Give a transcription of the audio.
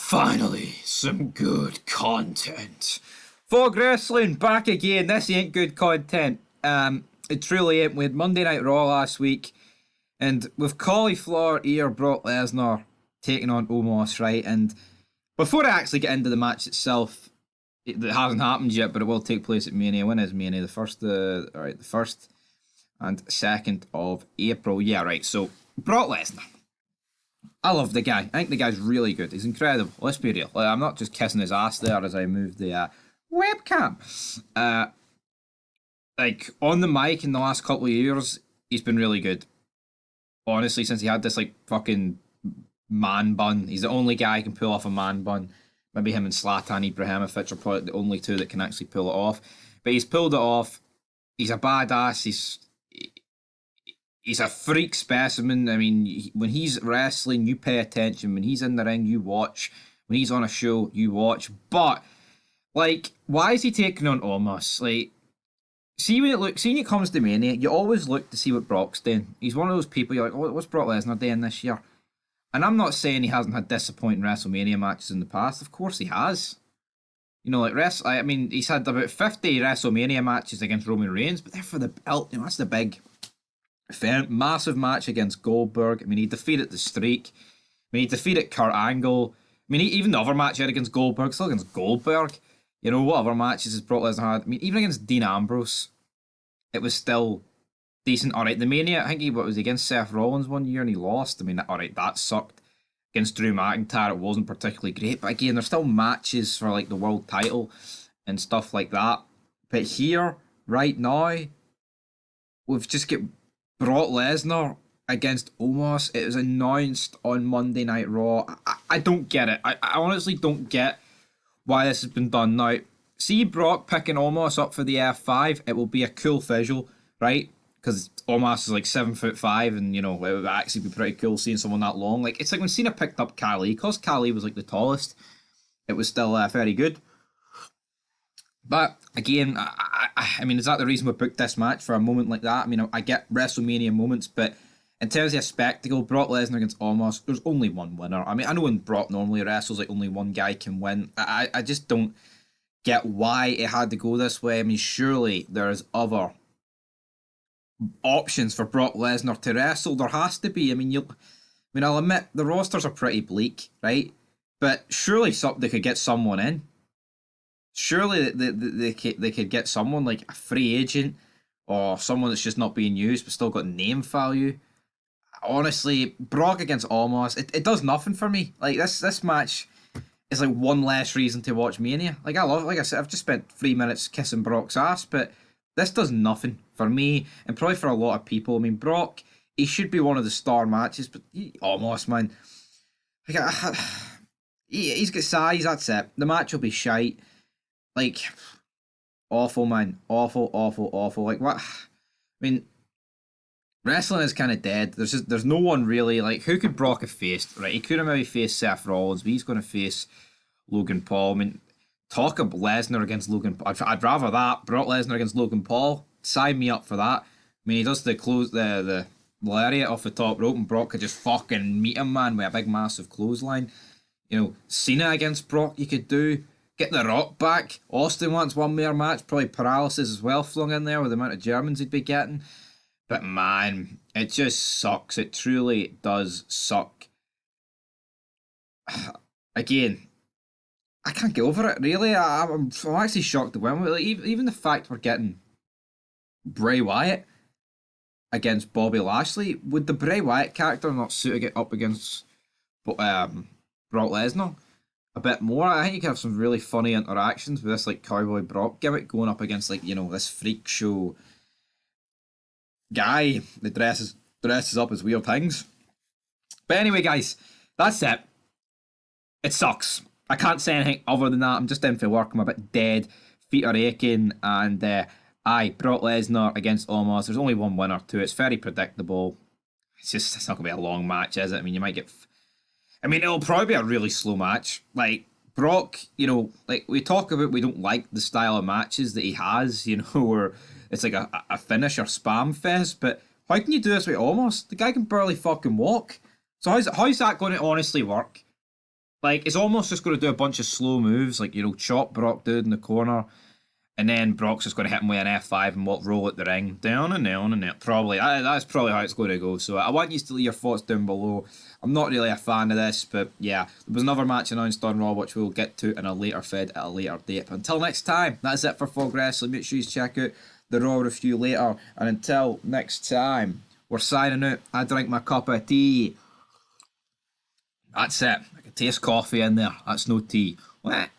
Finally, some good content. Fog Wrestling back again. This ain't good content. It truly ain't. We had Monday Night Raw last week, and with cauliflower ear Brock Lesnar taking on Omos, right? And before I actually get into the match itself, it hasn't happened yet, but it will take place at Mania. When is Mania? The first and 2nd of April. Yeah, right. So Brock Lesnar. I love the guy. I think the guy's really good. He's incredible. Let's be real. I'm not just kissing his ass there as I move the webcam. On the mic in the last couple of years, he's been really good. Honestly, since he had this fucking man bun, he's the only guy who can pull off a man bun. Maybe him and Zlatan Ibrahimovic are probably the only two that can actually pull it off. But he's pulled it off. He's a badass. He's a freak specimen. I mean, when he's wrestling, you pay attention. When he's in the ring, you watch. When he's on a show, you watch. But, why is he taking on Omos? See when it comes to Mania, you always look to see what Brock's doing. He's one of those people you're like, oh, what's Brock Lesnar doing this year? And I'm not saying he hasn't had disappointing WrestleMania matches in the past. Of course he has. He's had about 50 WrestleMania matches against Roman Reigns, but they're for the belt. That's the big massive match against Goldberg. I mean, he defeated the Streak. He defeated Kurt Angle. Even the other match he had against Goldberg, still against Goldberg. What other matches has Brock Lesnar had? Even against Dean Ambrose, it was still decent. Alright, the Mania, I think he was against Seth Rollins one year and he lost. Alright, that sucked. Against Drew McIntyre, it wasn't particularly great. But again, there's still matches for the world title and stuff like that. But here, right now, we've just got Brock Lesnar against Omos. It was announced on Monday Night Raw. I don't get it. I honestly don't get why this has been done. Now, see Brock picking Omos up for the F5, it will be a cool visual, right? Because Omos is 7'5", and it would actually be pretty cool seeing someone that long. It's like when Cena picked up Khali, because Khali was the tallest, it was still very good. But again, I mean, is that the reason we booked this match for a moment like that? I get WrestleMania moments, but in terms of a spectacle, Brock Lesnar against Omos, there's only one winner. I know when Brock normally wrestles, only one guy can win. I just don't get why it had to go this way. Surely there's other options for Brock Lesnar to wrestle. There has to be. I'll admit the rosters are pretty bleak, right? But surely they could get someone in. Surely they could get someone like a free agent or someone that's just not being used but still got name value. Honestly, Brock against Omos, it does nothing for me. This match is one less reason to watch Mania. I said, I've just spent 3 minutes kissing Brock's ass, but this does nothing for me and probably for a lot of people. Brock, he should be one of the star matches, but Omos, man, he's got size. That's it. The match will be shite. Awful, man. Awful. What? Wrestling is kind of dead. There's no one really, who could Brock have faced, right? He could have maybe faced Seth Rollins, but he's going to face Logan Paul. Talk of Lesnar against Logan Paul. I'd rather that. Brock Lesnar against Logan Paul. Sign me up for that. He does the lariat off the top rope and Brock could just fucking meet him, man, with a big massive clothesline. Cena against Brock you could do. Get The Rock back. Austin wants one more match. Probably paralysis as well flung in there with the amount of Germans he'd be getting. But man, it just sucks. It truly does suck. Again, I can't get over it, really. I'm actually shocked to win. Even the fact we're getting Bray Wyatt against Bobby Lashley, would the Bray Wyatt character not suit to get up against Brock Lesnar a bit more? I think you could have some really funny interactions with this Cowboy Brock gimmick going up against this freak show guy that dresses up as weird things. But anyway, guys, that's it. It sucks. I can't say anything other than that. I'm just in for work. I'm a bit dead. Feet are aching. And Brock Lesnar against Omos. There's only one winner too. It's very predictable. It's not going to be a long match, is it? You might get... it'll probably be a really slow match. Brock, we talk about we don't like the style of matches that he has, where it's a finisher spam fest, but how can you do this with Omos? The guy can barely fucking walk. So how's that going to honestly work? Like, it's almost just going to do a bunch of slow moves, like, chop Brock dude in the corner, and then Brock's just going to hit him with an F5 and roll at the ring. Down and down and down. Probably. That's probably how it's going to go. So I want you to leave your thoughts down below. I'm not really a fan of this, but yeah, there was another match announced on Raw, which we'll get to in a later fed at a later date. But until next time, that's it for Fog Wrestling. Make sure you check out the Raw review later. And until next time, we're signing out. I drink my cup of tea. That's it. I can taste coffee in there. That's no tea. What?